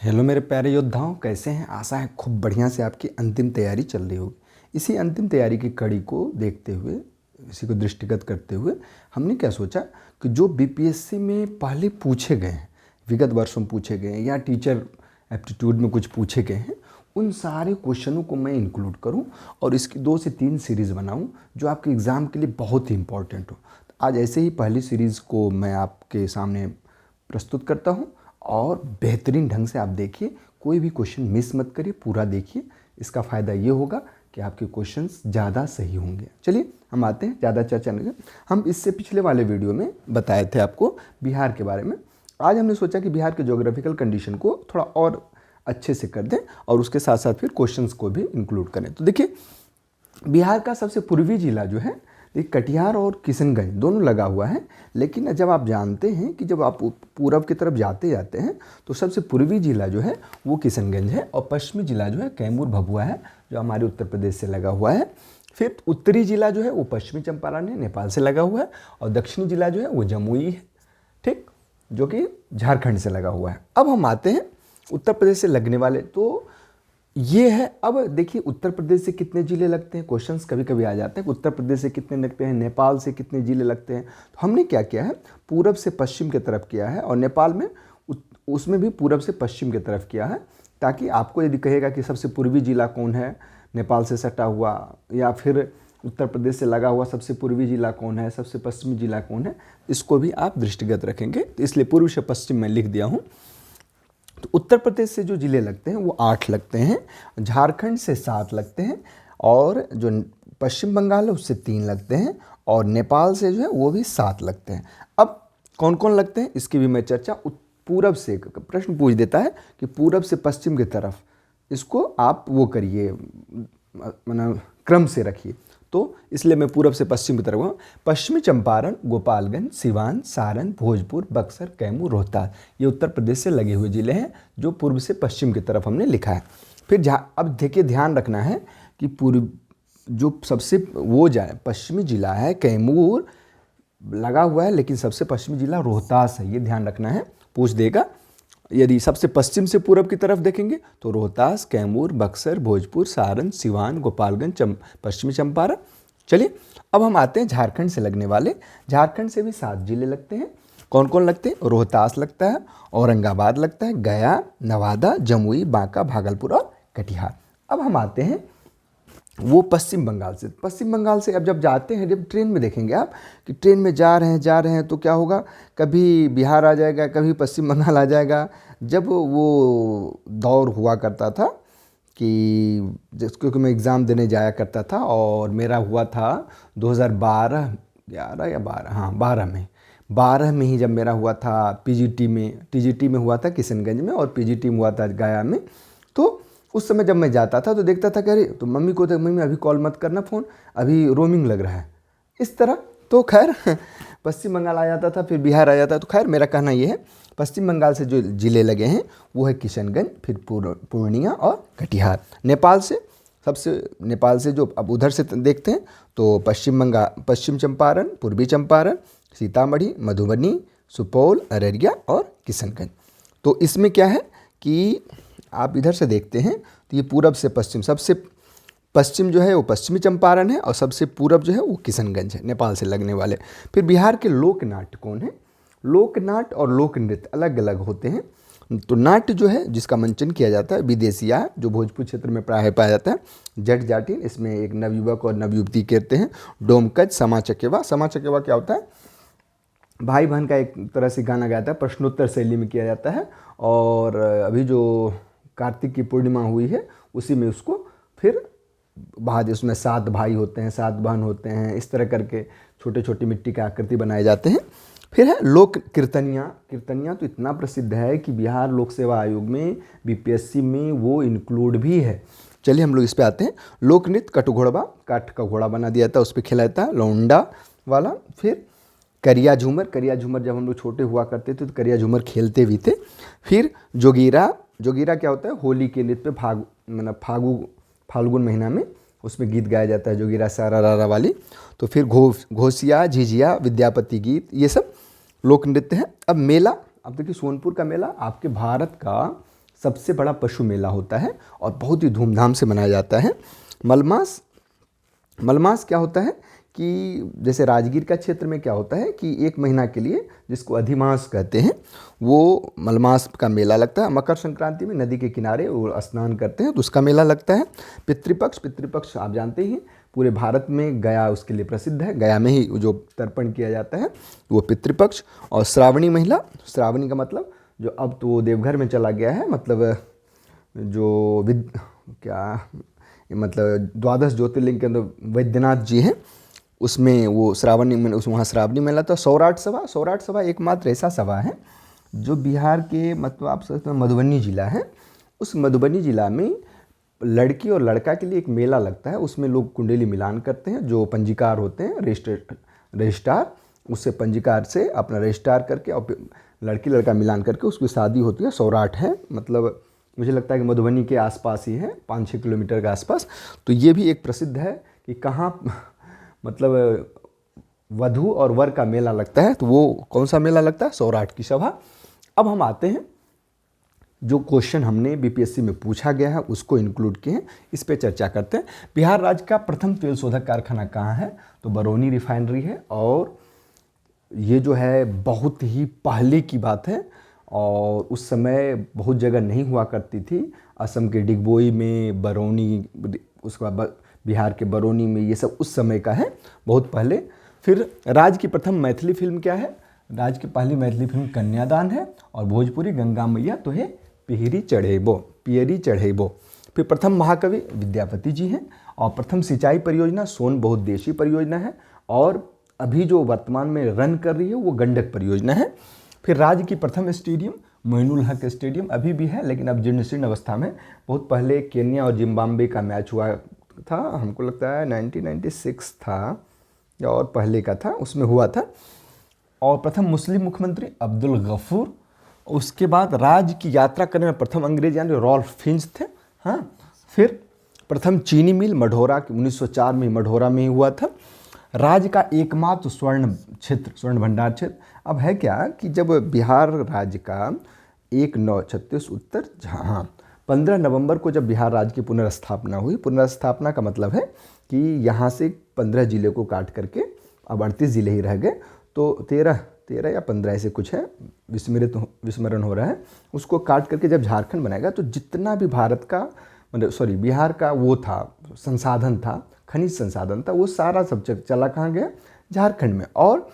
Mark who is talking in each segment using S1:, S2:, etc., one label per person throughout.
S1: Hello मेरे प्यारे योद्धाओं, कैसे हैं? आशा है खूब बढ़िया से आपकी अंतिम तैयारी चल रही होगी। इसी अंतिम तैयारी की कड़ी को देखते हुए, इसी को दृष्टिगत करते हुए हमने क्या सोचा कि जो बीपीएससी में पहले पूछे गए हैं, विगत वर्षों में पूछे गए हैं या टीचर एप्टीट्यूड में कुछ पूछे गए हैं, उन सारे क्वेश्चनों को मैं इंक्लूड करूं और इसकी 2 से 3 सीरीज़ बनाऊं जो आपके एग्ज़ाम के लिए बहुत ही इंपॉर्टेंट हो। आज ऐसे ही पहली सीरीज़ को मैं आपके सामने प्रस्तुत करता हूं और बेहतरीन ढंग से आप देखिए, कोई भी क्वेश्चन मिस मत करिए, पूरा देखिए। इसका फ़ायदा ये होगा कि आपके क्वेश्चंस ज़्यादा सही होंगे। चलिए हम आते हैं, ज़्यादा चर्चा नहीं। हम इससे पिछले वाले वीडियो में बताए थे आपको बिहार के बारे में। आज हमने सोचा कि बिहार के ज्योग्राफिकल कंडीशन को थोड़ा और अच्छे से कर दें और उसके साथ साथ फिर क्वेश्चंस को भी इंक्लूड करें। तो देखिए, बिहार का सबसे पूर्वी जिला जो है, ये कटिहार और किशनगंज दोनों लगा हुआ है। लेकिन जब आप जानते हैं कि जब आप पूरब की तरफ जाते हैं तो सबसे पूर्वी जिला जो है वो किशनगंज है और पश्चिमी जिला जो है कैमूर भभुआ है, जो हमारे उत्तर प्रदेश से लगा हुआ है। फिर उत्तरी जिला जो है वो पश्चिमी चंपारण है, नेपाल से लगा हुआ है। और दक्षिणी जिला जो है वो जमुई है, ठीक, जो कि झारखंड से लगा हुआ है। अब हम आते हैं उत्तर प्रदेश से लगने वाले, तो ये है। अब देखिए, उत्तर प्रदेश से कितने ज़िले लगते हैं, क्वेश्चंस कभी कभी आ जाते हैं। उत्तर प्रदेश से कितने लगते हैं, नेपाल से कितने ज़िले लगते हैं। तो हमने क्या किया है, पूरब से पश्चिम की तरफ किया है और नेपाल में उसमें भी पूरब से पश्चिम की तरफ किया है, ताकि आपको यदि कहेगा कि सबसे पूर्वी ज़िला कौन है नेपाल से सटा हुआ, या फिर उत्तर प्रदेश से लगा हुआ सबसे पूर्वी ज़िला कौन है, सबसे पश्चिमी ज़िला कौन है, इसको भी आप दृष्टिगत रखेंगे। तो इसलिए पूर्व से पश्चिम में लिख दिया हूँ। तो उत्तर प्रदेश से जो ज़िले लगते हैं वो 8 लगते हैं, झारखंड से 7 लगते हैं, और जो पश्चिम बंगाल है उससे 3 लगते हैं, और नेपाल से जो है वो भी 7 लगते हैं। अब कौन कौन लगते हैं इसकी भी मैं चर्चा, पूरब से प्रश्न पूछ देता है कि पूरब से पश्चिम की तरफ, इसको आप वो करिए, मतलब क्रम से रखिए। तो इसलिए मैं पूरब से पश्चिम की तरफ हूँ। पश्चिमी चंपारण, गोपालगंज, सिवान, सारण, भोजपुर, बक्सर, कैमूर, रोहतास, ये उत्तर प्रदेश से लगे हुए ज़िले हैं जो पूर्व से पश्चिम की तरफ हमने लिखा है। फिर अब देखिए, ध्यान रखना है कि पूर्व जो सबसे वो जाए पश्चिमी जिला है कैमूर लगा हुआ है, लेकिन सबसे पश्चिमी जिला रोहतास है, ये ध्यान रखना है, पूछ देगा। यदि सबसे पश्चिम से पूरब की तरफ देखेंगे तो रोहतास, कैमूर, बक्सर, भोजपुर, सारण, सिवान, गोपालगंज, पश्चिमी चंपारण। चलिए अब हम आते हैं झारखंड से लगने वाले। झारखंड से भी 7 जिले लगते हैं। कौन कौन लगते हैं? रोहतास लगता है, औरंगाबाद लगता है, गया, नवादा, जमुई, बांका, भागलपुर और कटिहार। अब हम आते हैं वो पश्चिम बंगाल से। पश्चिम बंगाल से अब जब जाते हैं, जब ट्रेन में देखेंगे आप कि ट्रेन में जा रहे हैं तो क्या होगा, कभी बिहार आ जाएगा, कभी पश्चिम बंगाल आ जाएगा। जब वो दौर हुआ करता था कि क्योंकि मैं एग्ज़ाम देने जाया करता था, और मेरा हुआ था 2012, 11 या 12, हाँ 12 में, 12 में ही जब मेरा हुआ था टीजीटी में हुआ था किशनगंज में, और पीजीटी में हुआ था गया में। तो उस समय जब मैं जाता था तो देखता था कि अरे, तो मम्मी को तो, मम्मी अभी कॉल मत करना फ़ोन, अभी रोमिंग लग रहा है, इस तरह। तो खैर पश्चिम बंगाल आ जाता था, फिर बिहार आ जाता। तो खैर मेरा कहना ये है, पश्चिम बंगाल से जो ज़िले लगे हैं वो है किशनगंज, फिर पूर्णिया और कटिहार। नेपाल से जो अब उधर से देखते हैं तो पश्चिम चंपारण, पूर्वी चंपारण, सीतामढ़ी, मधुबनी, सुपौल, अररिया और किशनगंज। तो इसमें क्या है कि आप इधर से देखते हैं तो ये पूरब से पश्चिम, सबसे पश्चिम जो है वो पश्चिमी चंपारण है, और सबसे पूरब जो है वो किशनगंज है, नेपाल से लगने वाले। फिर बिहार के लोक नाट्य कौन है? लोक नाट्य और लोक नृत्य अलग अलग होते हैं। तो नाट्य जो है जिसका मंचन किया जाता है विदेशिया, जो भोजपुर क्षेत्र में प्राय पाया जाता है, जट जाटिन, इसमें एक नवयुवक और नवयुवती कहते हैं, डोमकच, समा चकेवा। समा चकेवा क्या होता है? भाई बहन का एक तरह से गाना गाता है, प्रश्नोत्तर शैली में किया जाता है। और अभी जो कार्तिक की पूर्णिमा हुई है उसी में उसको फिर बाद, उसमें 7 भाई होते हैं, 7 बहन होते हैं, इस तरह करके छोटे छोटे मिट्टी की आकृति बनाए जाते हैं। फिर है लोक कीर्तनियाँ। कीर्तनियाँ तो इतना प्रसिद्ध है कि बिहार लोक सेवा आयोग में, बीपीएससी में वो इंक्लूड भी है। चलिए हम लोग इस पे आते हैं। लोक नृत्य कटघोड़वा, काठ का घोड़ा बना दिया था, उस पर खेला जाता है, लौंडा वाला। फिर करिया झूमर जब हम लोग छोटे हुआ करते थे तो करिया झूमर खेलते भी थे। फिर जोगीरा क्या होता है? होली के नृत्य पे फाल्गुन महीना में उसमें गीत गाया जाता है, जोगीरा सारा रारा वाली। तो फिर घोसिया, झिझिया, विद्यापति गीत, ये सब लोक नृत्य है। अब मेला, अब देखिए सोनपुर का मेला आपके भारत का सबसे बड़ा पशु मेला होता है और बहुत ही धूमधाम से मनाया जाता है। मलमास मलमास क्या होता है कि जैसे राजगीर का क्षेत्र में क्या होता है कि 1 महीना के लिए, जिसको अधिमास कहते हैं, वो मलमास का मेला लगता है। मकर संक्रांति में नदी के किनारे वो स्नान करते हैं तो उसका मेला लगता है। पितृपक्ष आप जानते ही, पूरे भारत में गया उसके लिए प्रसिद्ध है। गया में ही जो तर्पण किया जाता है वो पितृपक्ष। और श्रावणी महिला, श्रावणी का मतलब जो अब तो देवघर में चला गया है, मतलब जो मतलब 12 ज्योतिर्लिंग के अंदर वैद्यनाथ जी हैं, उसमें वो श्रावणी में वहाँ श्रावणी मेला। तो सौराठ सभा एकमात्र ऐसा सभा है जो बिहार के, मतलब आप सोचते हैं मधुबनी जिला है, उस मधुबनी जिला में लड़की और लड़का के लिए एक मेला लगता है। उसमें लोग कुंडली मिलान करते हैं, जो पंजीकार होते हैं, रजिस्ट्रार, उससे पंजीकार से अपना रजिस्ट्रार करके और लड़की लड़का मिलान करके उसकी शादी होती है। सौराठ है, मतलब मुझे लगता है कि मधुबनी के आसपास ही है, 5-6 किलोमीटर के आसपास। तो ये भी एक प्रसिद्ध है कि कहाँ मतलब वधू और वर का मेला लगता है। तो वो कौन सा मेला लगता है? सौराठ की सभा। अब हम आते हैं, जो क्वेश्चन हमने बीपीएससी में पूछा गया है उसको इंक्लूड किए हैं, इस पे चर्चा करते हैं। बिहार राज्य का प्रथम तेल शोधक कारखाना कहाँ है? तो बरौनी रिफाइनरी है। और ये जो है बहुत ही पहले की बात है और उस समय बहुत जगह नहीं हुआ करती थी। असम के डिगबोई में, बरौनी, उसके बाद बिहार के बरौनी में, ये सब उस समय का है, बहुत पहले। फिर राज्य की प्रथम मैथिली फिल्म क्या है? राज्य की पहली मैथिली फिल्म कन्यादान है। और भोजपुरी गंगा मैया तो है पियरी चढ़ेबो। फिर प्रथम महाकवि विद्यापति जी हैं। और प्रथम सिंचाई परियोजना सोन बहुउद्देशीय परियोजना है। और अभी जो वर्तमान में रन कर रही है वो गंडक परियोजना है। फिर राज्य की प्रथम स्टेडियम मोइनुल हक स्टेडियम अभी भी है, लेकिन अब जीर्ण अवस्था में। बहुत पहले केन्या और जिम्बाब्वे का मैच हुआ था, हमको लगता है 1996 था और पहले का था, उसमें हुआ था। और प्रथम मुस्लिम मुख्यमंत्री अब्दुल गफूर। उसके बाद राज्य की यात्रा करने में प्रथम अंग्रेज यानी रॉल्फ फिंच थे। हाँ, फिर प्रथम चीनी मिल मढ़ौरा 1904 में मढ़ौरा में ही हुआ था। राज्य का एकमात्र स्वर्ण भंडार क्षेत्र। अब है क्या कि जब बिहार राज्य का 1936 उत्तर, हाँ, 15 नवंबर को जब बिहार राज्य की पुनर्स्थापना हुई। पुनर्स्थापना का मतलब है कि यहाँ से 15 जिले को काट करके अब 38 जिले ही रह गए। तो 13 या 15 ऐसे कुछ है, विस्मरण हो रहा है। उसको काट करके जब झारखंड बनाएगा तो जितना भी भारत का, मतलब बिहार का वो था संसाधन था, खनिज संसाधन था, वो सारा सब चला कहाँ गया? झारखंड में। और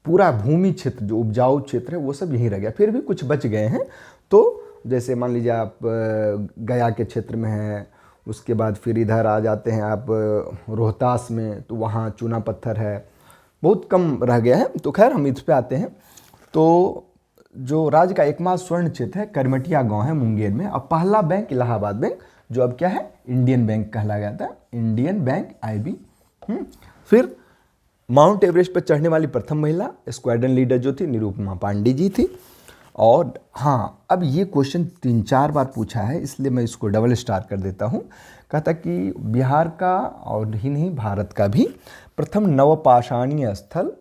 S1: पूरा भूमि क्षेत्र जो उपजाऊ क्षेत्र है वो सब यहीं रह गया। फिर भी कुछ बच गए हैं। तो जैसे मान लीजिए आप गया के क्षेत्र में हैं, उसके बाद फिर इधर आ जाते हैं आप रोहतास में, तो वहाँ चूना पत्थर है, बहुत कम रह गया है। तो खैर हम इस पे आते हैं। तो जो राज्य का एकमात्र स्वर्ण क्षेत्र है करमटिया गांव है मुंगेर में। अब पहला बैंक इलाहाबाद बैंक, जो अब क्या है? इंडियन बैंक कहला गया था, इंडियन बैंक IB। फिर माउंट एवरेस्ट पर चढ़ने वाली प्रथम महिला स्क्वाड्रन लीडर जो थी निरुपमा पांडे जी थी। और हाँ, अब ये क्वेश्चन 3-4 बार पूछा है, इसलिए मैं इसको डबल स्टार कर देता हूँ। कहता कि बिहार का और ही नहीं भारत का भी प्रथम नवपाषाणीय स्थल,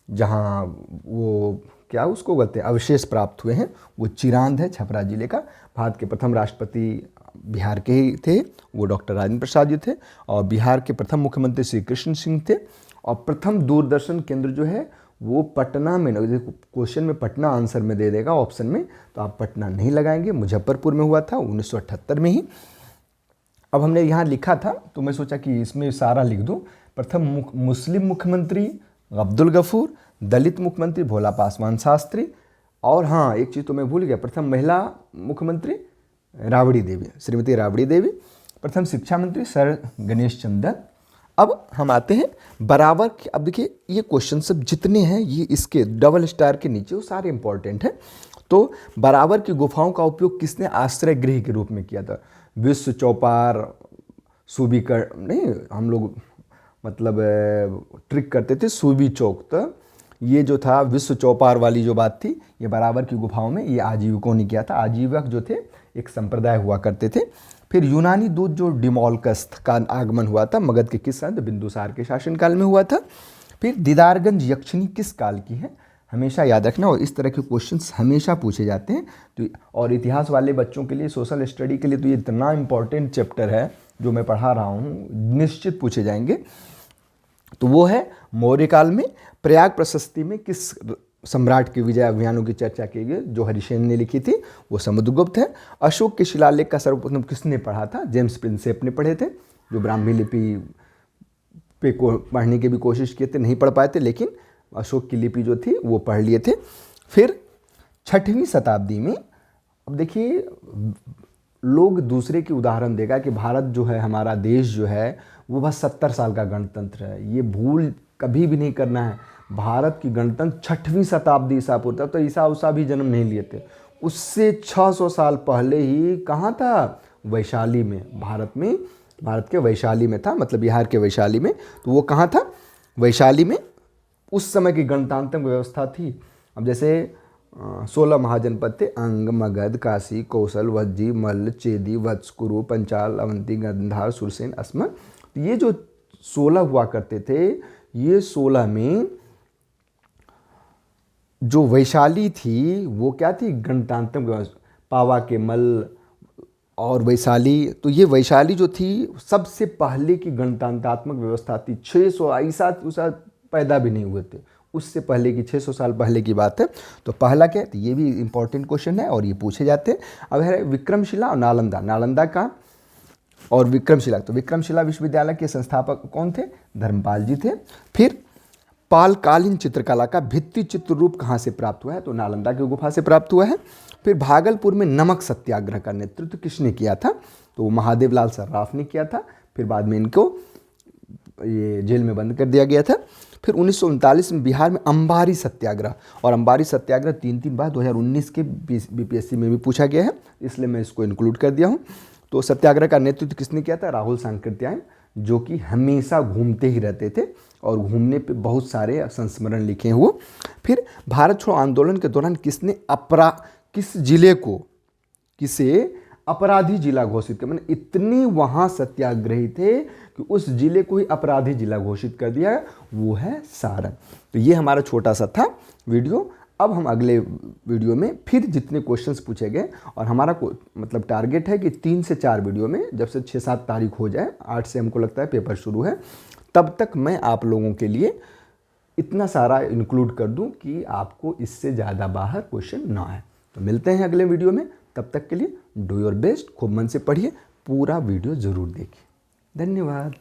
S1: जहाँ वो क्या उसको कहते हैं अवशेष प्राप्त हुए हैं, वो चिरांद है, छपरा जिले का। भारत के प्रथम राष्ट्रपति बिहार के ही थे, वो डॉक्टर राजेंद्र प्रसाद जी थे। और बिहार के प्रथम मुख्यमंत्री श्री कृष्ण सिंह थे। और प्रथम दूरदर्शन केंद्र जो है वो पटना में, क्वेश्चन में पटना आंसर में दे देगा ऑप्शन में, तो आप पटना नहीं लगाएंगे, मुजफ्फरपुर में हुआ था 1978 में ही। अब हमने यहाँ लिखा था तो मैं सोचा कि इसमें सारा लिख दूँ। प्रथम मुस्लिम मुख्यमंत्री अब्दुल गफूर, दलित मुख्यमंत्री भोला पासवान शास्त्री। और हाँ, एक चीज़ तो मैं भूल गया, प्रथम महिला मुख्यमंत्री राबड़ी देवी, श्रीमती राबड़ी देवी। प्रथम शिक्षा मंत्री सर गणेश चंद्र। अब हम आते हैं बराबर के। अब देखिए ये क्वेश्चन सब जितने हैं ये इसके डबल स्टार के नीचे वो सारे इंपॉर्टेंट हैं। तो बराबर की गुफाओं का उपयोग किसने आश्रय गृह के रूप में किया था? विश्व चौपार, सूबीकर नहीं, हम लोग मतलब ट्रिक करते थे सूबी चौक। तो ये जो था विश्व चौपार वाली जो बात थी, ये बराबर की गुफाओं में ये आजीविकों ने किया था। आजीवक जो थे एक संप्रदाय हुआ करते थे। फिर यूनानी दूत जो डिमोल्कस का आगमन हुआ था मगध के किस समय? बिंदुसार के शासनकाल में हुआ था। फिर दीदारगंज यक्षिणी किस काल की है? हमेशा याद रखना, और इस तरह के क्वेश्चंस हमेशा पूछे जाते हैं। तो और इतिहास वाले बच्चों के लिए, सोशल स्टडी के लिए तो ये इतना इम्पॉर्टेंट चैप्टर है जो मैं पढ़ा रहा हूँ, निश्चित पूछे जाएंगे। तो वो है मौर्य काल में प्रयाग प्रशस्ति में किस सम्राट के विजय अभियानों की चर्चा की गई, जो हरिसेन ने लिखी थी, वो समुद्रगुप्त है। अशोक के शिलालेख का सर्वप्रथम किसने पढ़ा था? जेम्स प्रिंसेप ने पढ़े थे, जो ब्राह्मी लिपि पे पढ़ने की भी कोशिश किए थे, नहीं पढ़ पाए थे, लेकिन अशोक की लिपि जो थी वो पढ़ लिए थे। फिर 6वीं शताब्दी में, अब देखिए लोग दूसरे की उदाहरण देगा कि भारत जो है, हमारा देश जो है वो बस 70 साल का गणतंत्र है, ये भूल कभी भी नहीं करना है। भारत की गणतंत्र 6वीं शताब्दी ईसा पूर्व तक, तो ईसा उसा भी जन्म नहीं लिए थे, उससे 600 साल पहले ही कहाँ था? वैशाली में, भारत के वैशाली में था, मतलब बिहार के वैशाली में। तो वो कहाँ था? वैशाली में। उस समय की गणतांत्रिक व्यवस्था थी। अब जैसे 16 महाजनपद थे, अंग, मगध, काशी, कौशल, वज्जी, मल्ल, चेदी, वत्स, कुरु, पंचाल, अवंती, गंधार, सुरसेन, असमर। ये जो 16 हुआ करते थे, ये 16 में जो वैशाली थी वो क्या थी? गणतांत्रिक व्यवस्था। पावा के मल्ल और वैशाली, तो ये वैशाली जो थी सबसे पहले की गणतंत्रात्मक व्यवस्था थी। 600 ईसा उसा पैदा भी नहीं हुए थे, उससे पहले की 600 साल पहले की बात है। तो पहला क्या है? तो ये भी इंपॉर्टेंट क्वेश्चन है और ये पूछे जाते हैं। अब है विक्रमशिला और नालंदा। नालंदा का और विक्रमशिला, तो विक्रमशिला विश्वविद्यालय के संस्थापक कौन थे? धर्मपाल जी थे। फिर पालकालीन चित्रकला का भित्ति चित्र रूप कहाँ से प्राप्त हुआ है? तो नालंदा की गुफा से प्राप्त हुआ है। फिर भागलपुर में नमक सत्याग्रह का नेतृत्व किसने किया था? तो महादेव लाल सर्राफ ने किया था। फिर बाद में इनको ये जेल में बंद कर दिया गया था। फिर 1939 में बिहार में अंबारी सत्याग्रह, और अंबारी सत्याग्रह 3 बार 2019 के बीपीएससी में भी पूछा गया है, इसलिए मैं इसको इंक्लूड कर दिया हूँ। तो सत्याग्रह का नेतृत्व किसने किया था? राहुल सांकृत्यायन, जो कि हमेशा घूमते ही रहते थे और घूमने पे बहुत सारे संस्मरण लिखे हुए। फिर भारत छोड़ो आंदोलन के दौरान किस जिले को अपराधी जिला घोषित किया? मैंने इतने वहाँ सत्याग्रही थे कि उस जिले को ही अपराधी जिला घोषित कर दिया, वो है सारण। तो ये हमारा छोटा सा था वीडियो। अब हम अगले वीडियो में फिर जितने क्वेश्चंस पूछे गए, और हमारा मतलब टारगेट है कि 3 से 4 वीडियो में, जब से 6-7 तारीख हो जाए, 8 से हमको लगता है पेपर शुरू है, तब तक मैं आप लोगों के लिए इतना सारा इंक्लूड कर दूं कि आपको इससे ज़्यादा बाहर क्वेश्चन ना आए। तो मिलते हैं अगले वीडियो में, तब तक के लिए डू योर बेस्ट, खूब मन से पढ़िए, पूरा वीडियो ज़रूर देखिए। धन्यवाद।